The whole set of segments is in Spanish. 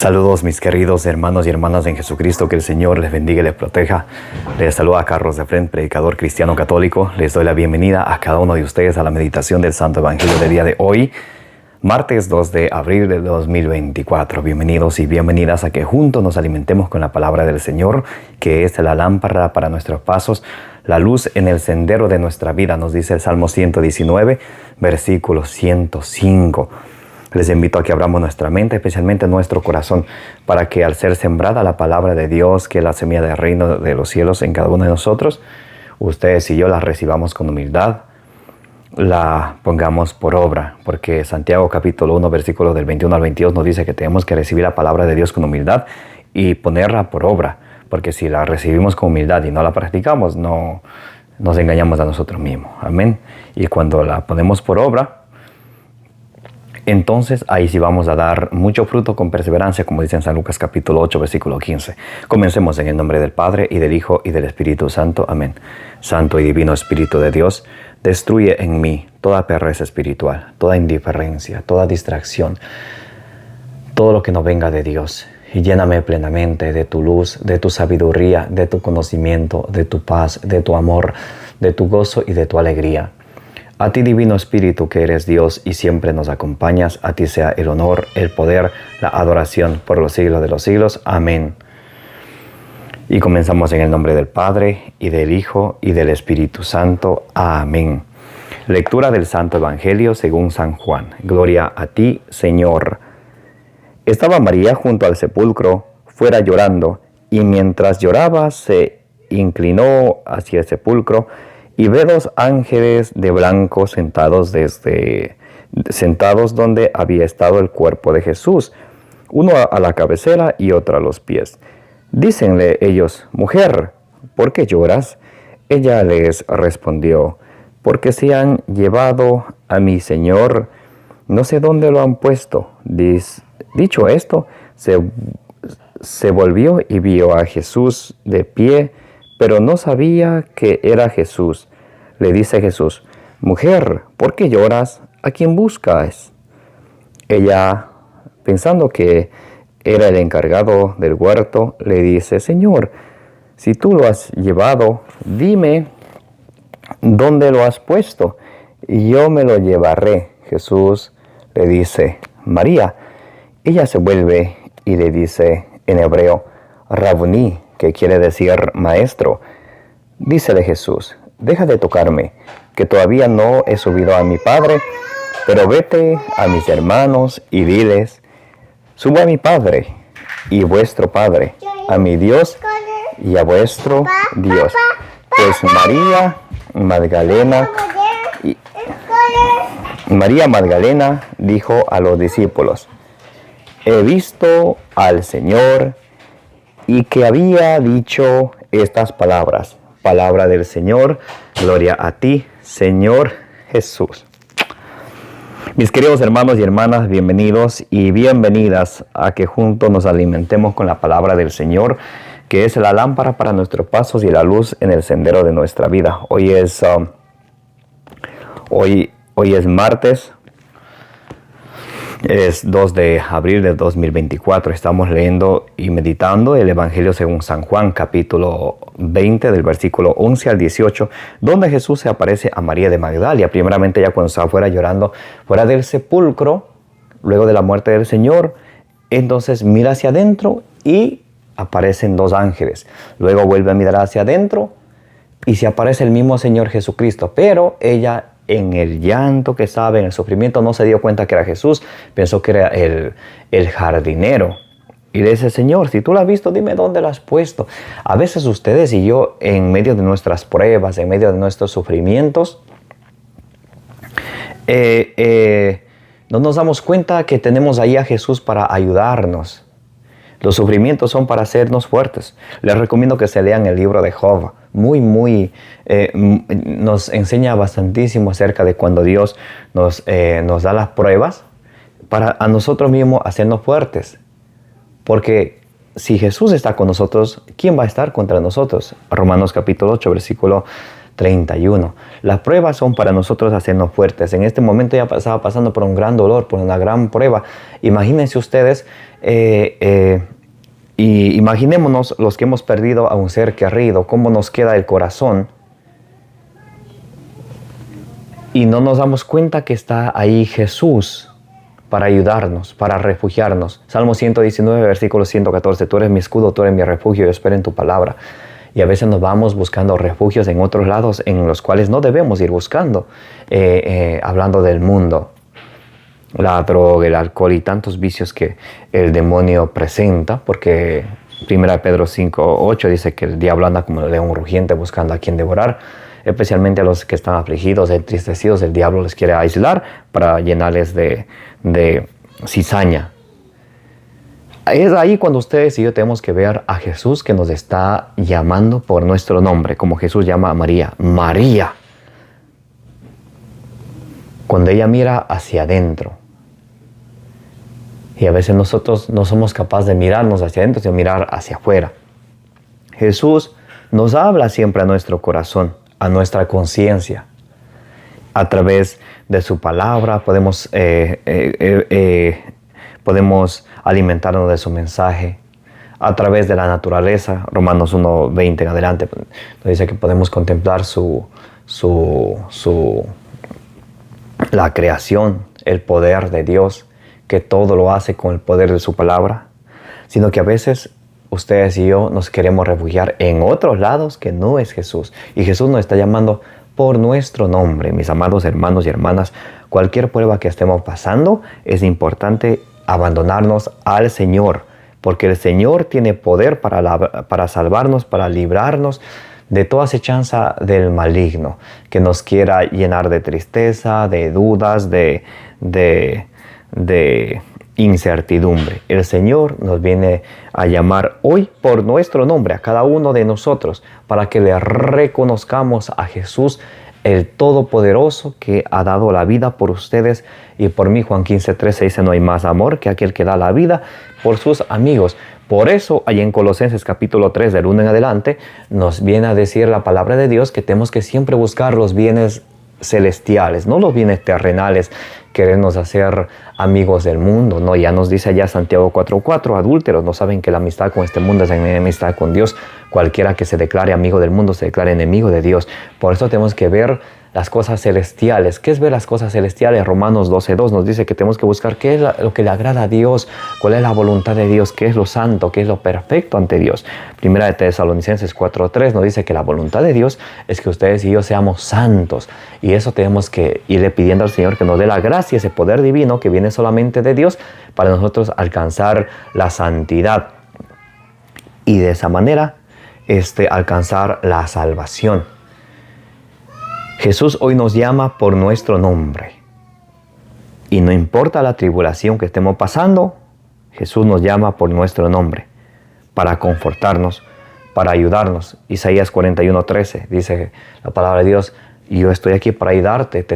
Saludos mis queridos hermanos y hermanas en Jesucristo, que el Señor les bendiga y les proteja. Les saluda Carlos de Fren, predicador cristiano católico. Les doy la bienvenida a cada uno de ustedes a la meditación del Santo Evangelio del día de hoy, martes 2 de abril de 2024. Bienvenidos y bienvenidas a que juntos nos alimentemos con la palabra del Señor, que es la lámpara para nuestros pasos, la luz en el sendero de nuestra vida, nos dice el Salmo 119, versículo 105. Les invito a que abramos nuestra mente, especialmente nuestro corazón, para que al ser sembrada la palabra de Dios, que es la semilla del reino de los cielos en cada uno de nosotros, ustedes y yo la recibamos con humildad, la pongamos por obra, porque Santiago capítulo 1, versículos del 21 al 22 nos dice que tenemos que recibir la palabra de Dios con humildad y ponerla por obra, porque si la recibimos con humildad y no la practicamos, no nos engañamos a nosotros mismos. Amén. Y cuando la ponemos por obra, entonces ahí sí vamos a dar mucho fruto con perseverancia, como dice en San Lucas capítulo 8, versículo 15. Comencemos en el nombre del Padre, y del Hijo, y del Espíritu Santo. Amén. Santo y divino Espíritu de Dios, destruye en mí toda pereza espiritual, toda indiferencia, toda distracción, todo lo que no venga de Dios. Y lléname plenamente de tu luz, de tu sabiduría, de tu conocimiento, de tu paz, de tu amor, de tu gozo y de tu alegría. A ti, Divino Espíritu, que eres Dios y siempre nos acompañas, a ti sea el honor, el poder, la adoración por los siglos de los siglos. Amén. Y comenzamos en el nombre del Padre, y del Hijo, y del Espíritu Santo. Amén. Lectura del Santo Evangelio según San Juan. Gloria a ti, Señor. Estaba María junto al sepulcro, fuera llorando, y mientras lloraba se inclinó hacia el sepulcro, y ve dos ángeles de blanco sentados donde había estado el cuerpo de Jesús, uno a la cabecera y otro a los pies. Dícenle ellos: Mujer, ¿por qué lloras? Ella les respondió: Porque se han llevado a mi Señor, no sé dónde lo han puesto. Dicho esto, se volvió y vio a Jesús de pie, pero no sabía que era Jesús. Le dice Jesús: Mujer, ¿por qué lloras? ¿A quién buscas? Ella, pensando que era el encargado del huerto, le dice: Señor, si tú lo has llevado, dime dónde lo has puesto, y yo me lo llevaré. Jesús le dice: María. Ella se vuelve y le dice en hebreo: Rabuní, que quiere decir maestro. Dícele Jesús: Deja de tocarme, que todavía no he subido a mi Padre, pero vete a mis hermanos y diles: Subo a mi Padre y vuestro Padre, a mi Dios y a vuestro Dios. Pues María Magdalena dijo a los discípulos: He visto al Señor, y que había dicho estas palabras. Palabra del Señor. Gloria a ti, Señor Jesús. Mis queridos hermanos y hermanas, bienvenidos y bienvenidas a que juntos nos alimentemos con la palabra del Señor, que es la lámpara para nuestros pasos y la luz en el sendero de nuestra vida. Hoy es martes. Es 2 de abril de 2024. Estamos leyendo y meditando el Evangelio según San Juan, capítulo 20, del versículo 11 al 18, donde Jesús se aparece a María de Magdala. Primeramente, ya cuando estaba fuera llorando, fuera del sepulcro, luego de la muerte del Señor, entonces mira hacia adentro y aparecen dos ángeles. Luego vuelve a mirar hacia adentro y se aparece el mismo Señor Jesucristo, pero ella, en el llanto que estaba, en el sufrimiento, no se dio cuenta que era Jesús, pensó que era el jardinero. Y le dice: Señor, si tú lo has visto, dime dónde lo has puesto. A veces ustedes y yo, en medio de nuestras pruebas, en medio de nuestros sufrimientos, no nos damos cuenta que tenemos ahí a Jesús para ayudarnos. Los sufrimientos son para hacernos fuertes. Les recomiendo que se lean el libro de Job. Nos enseña bastantísimo acerca de cuando Dios nos da las pruebas para a nosotros mismos hacernos fuertes. Porque si Jesús está con nosotros, ¿quién va a estar contra nosotros? Romanos capítulo 8, versículo 31. Las pruebas son para nosotros hacernos fuertes. En este momento ya estaba pasando por un gran dolor, por una gran prueba. Imagínense ustedes, y imaginémonos los que hemos perdido a un ser querido, cómo nos queda el corazón. Y no nos damos cuenta que está ahí Jesús para ayudarnos, para refugiarnos. Salmo 119, versículo 114. Tú eres mi escudo, tú eres mi refugio, yo espero en tu palabra. Y a veces nos vamos buscando refugios en otros lados en los cuales no debemos ir buscando. Hablando del mundo, la droga, el alcohol y tantos vicios que el demonio presenta, porque 1 Pedro 5:8 dice que el diablo anda como un león rugiente buscando a quien devorar. Especialmente a los que están afligidos, entristecidos, el diablo les quiere aislar para llenarles de cizaña. Es ahí cuando ustedes y yo tenemos que ver a Jesús que nos está llamando por nuestro nombre, como Jesús llama a María, María. Cuando ella mira hacia adentro. Y a veces nosotros no somos capaces de mirarnos hacia adentro, sino mirar hacia afuera. Jesús nos habla siempre a nuestro corazón, a nuestra conciencia. A través de su palabra podemos alimentarnos de su mensaje. A través de la naturaleza, Romanos 1:20 en adelante, nos dice que podemos contemplar la creación, el poder de Dios, que todo lo hace con el poder de su palabra. Sino que a veces ustedes y yo nos queremos refugiar en otros lados que no es Jesús. Y Jesús nos está llamando por nuestro nombre. Mis amados hermanos y hermanas, cualquier prueba que estemos pasando, es importante abandonarnos al Señor. Porque el Señor tiene poder para salvarnos, para librarnos de toda acechanza del maligno, que nos quiera llenar de tristeza, de dudas, de incertidumbre. El Señor nos viene a llamar hoy por nuestro nombre, a cada uno de nosotros, para que le reconozcamos a Jesús, el Todopoderoso, que ha dado la vida por ustedes y por mí. Juan 15:13 dice: no hay más amor que aquel que da la vida por sus amigos. Por eso, ahí en Colosenses capítulo 3, del 1 en adelante, nos viene a decir la palabra de Dios que tenemos que siempre buscar los bienes celestiales, no los bienes terrenales, querernos hacer amigos del mundo. No, ya nos dice allá Santiago 4:4, adúlteros, no saben que la amistad con este mundo es enemistad con Dios. Cualquiera que se declare amigo del mundo se declara enemigo de Dios. Por eso tenemos que ver las cosas celestiales. ¿Qué es ver las cosas celestiales? Romanos 12:2 nos dice que tenemos que buscar qué es lo que le agrada a Dios, cuál es la voluntad de Dios, qué es lo santo, qué es lo perfecto ante Dios. Primera de Tesalonicenses 4:3 nos dice que la voluntad de Dios es que ustedes y yo seamos santos. Y eso tenemos que irle pidiendo al Señor que nos dé la gracia, ese poder divino que viene solamente de Dios, para nosotros alcanzar la santidad. Y de esa manera alcanzar la salvación. Jesús hoy nos llama por nuestro nombre. Y no importa la tribulación que estemos pasando, Jesús nos llama por nuestro nombre, para confortarnos, para ayudarnos. Isaías 41:13 dice la palabra de Dios: yo estoy aquí para ayudarte,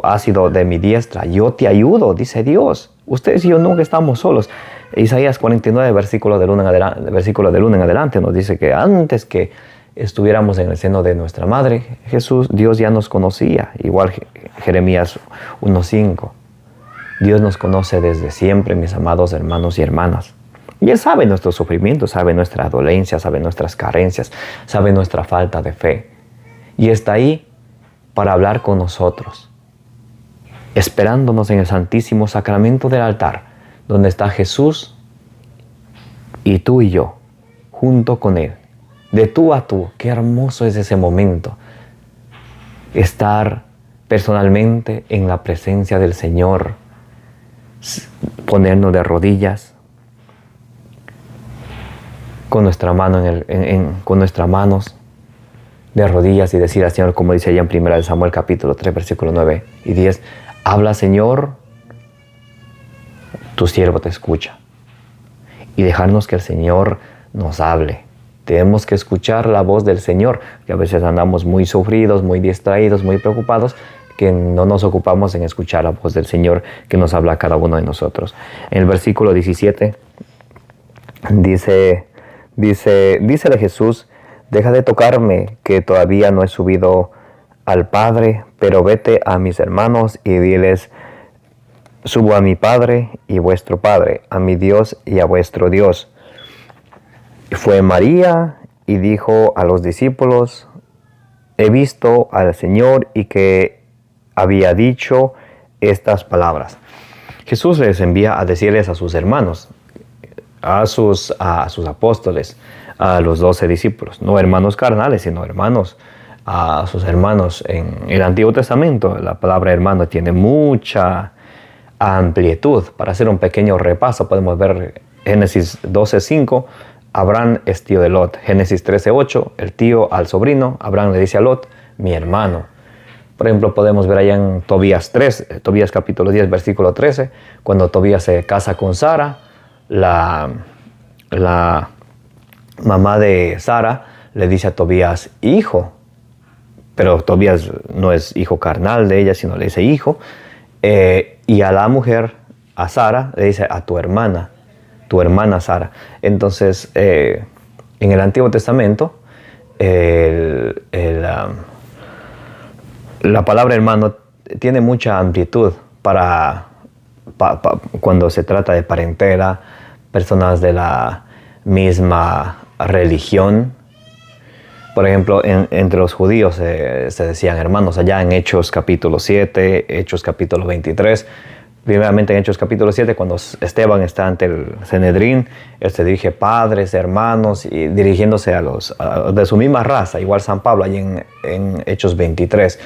has sido de mi diestra, yo te ayudo, dice Dios. Ustedes y yo nunca estamos solos. Isaías 49, versículo del 1 en adelante, nos dice que antes que estuviéramos en el seno de nuestra madre, Dios ya nos conocía. Igual Jeremías 1:5. Dios nos conoce desde siempre, mis amados hermanos y hermanas. Y Él sabe nuestro sufrimiento, sabe nuestra dolencia, sabe nuestras carencias, sabe nuestra falta de fe. Y está ahí para hablar con nosotros, esperándonos en el santísimo sacramento del altar, donde está Jesús y tú y yo, junto con Él, de tú a tú. Qué hermoso es ese momento, estar personalmente en la presencia del Señor, ponernos de rodillas, con nuestra mano con nuestras manos de rodillas, y decir al Señor, como dice allá en 1 Samuel capítulo 3, versículos 9 y 10, habla, Señor, tu siervo te escucha. Y dejarnos que el Señor nos hable. Tenemos que escuchar la voz del Señor, que a veces andamos muy sufridos, muy distraídos, muy preocupados, que no nos ocupamos en escuchar la voz del Señor que nos habla a cada uno de nosotros. En el versículo 17 dícele Jesús: deja de tocarme, que todavía no he subido al Padre, pero vete a mis hermanos y diles, subo a mi Padre y vuestro Padre, a mi Dios y a vuestro Dios. Fue María y dijo a los discípulos, he visto al Señor y que había dicho estas palabras. Jesús les envía a decirles a sus hermanos, a sus apóstoles, a los 12 discípulos, no hermanos carnales, sino hermanos, a sus hermanos. En el Antiguo Testamento la palabra hermano tiene mucha amplitud. Para hacer un pequeño repaso podemos ver Génesis 12:5, Abraham es tío de Lot. Génesis 13:8, el tío al sobrino, Abraham le dice a Lot, mi hermano. Por ejemplo, podemos ver allá en Tobías capítulo 10, versículo 13, cuando Tobías se casa con Sara, la mamá de Sara le dice a Tobías, hijo, pero Tobías no es hijo carnal de ella, sino le dice hijo, y a la mujer, a Sara, le dice a tu hermana Sara. Entonces, en el Antiguo Testamento, la palabra hermano tiene mucha amplitud para cuando se trata de parentela, personas de la misma religión. Por ejemplo, entre los judíos se decían hermanos. Allá en Hechos capítulo 7, Hechos capítulo 23, primeramente en Hechos capítulo 7, cuando Esteban está ante el Sanedrín, él se dirige padres, hermanos, y dirigiéndose de su misma raza, igual San Pablo, allí en Hechos 23.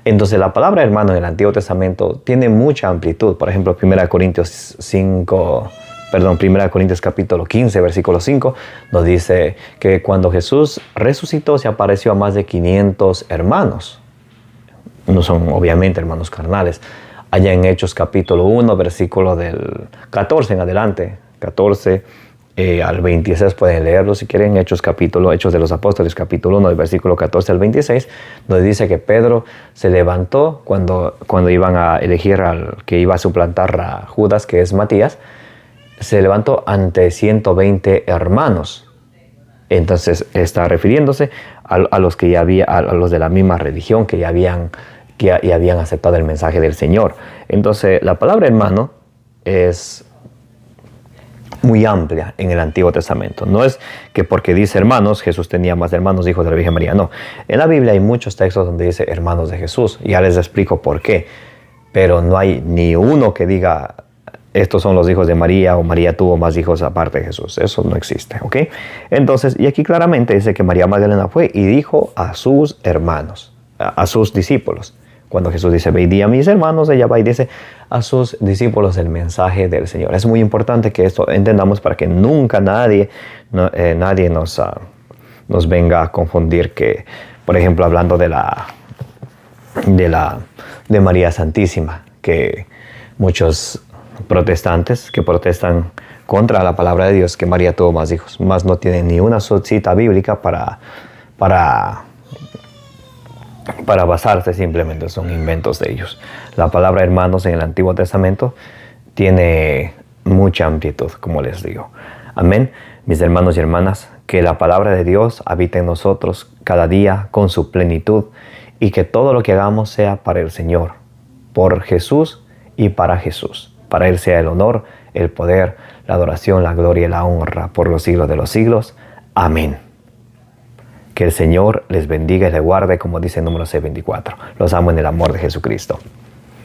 Entonces la palabra hermano en el Antiguo Testamento tiene mucha amplitud. Por ejemplo, 1 Corintios capítulo 15, versículo 5, nos dice que cuando Jesús resucitó se apareció a más de 500 hermanos. No son obviamente hermanos carnales. Allá en Hechos capítulo 1, versículo del 14 en adelante, 14 al 26, pueden leerlo si quieren. Hechos de los Apóstoles, capítulo 1, del versículo 14 al 26, donde dice que Pedro se levantó cuando iban a elegir al que iba a suplantar a Judas, que es Matías. Se levantó ante 120 hermanos. Entonces está refiriéndose a los que ya a los de la misma religión que ya habían aceptado el mensaje del Señor. Entonces la palabra hermano es muy amplia en el Antiguo Testamento. No es que porque dice hermanos, Jesús tenía más hermanos, hijos de la Virgen María. No. En la Biblia hay muchos textos donde dice hermanos de Jesús. Ya les explico por qué. Pero no hay ni uno que diga estos son los hijos de María o María tuvo más hijos aparte de Jesús. Eso no existe, ¿ok? Entonces, y aquí claramente dice que María Magdalena fue y dijo a sus hermanos, a sus discípulos. Cuando Jesús dice, ve y di a mis hermanos, ella va y dice a sus discípulos el mensaje del Señor. Es muy importante que esto entendamos para que nunca nadie nos venga a confundir que, por ejemplo, hablando de María Santísima, que muchos protestantes que protestan contra la palabra de Dios, que María tuvo más hijos, más no tienen ni una cita bíblica para basarse, simplemente son inventos de ellos. La palabra hermanos en el Antiguo Testamento tiene mucha amplitud, como les digo. Amén. Mis hermanos y hermanas, que la palabra de Dios habite en nosotros cada día con su plenitud y que todo lo que hagamos sea para el Señor, por Jesús y para Jesús. Para Él sea el honor, el poder, la adoración, la gloria y la honra por los siglos de los siglos. Amén. Que el Señor les bendiga y les guarde, como dice el número C24. Los amo en el amor de Jesucristo.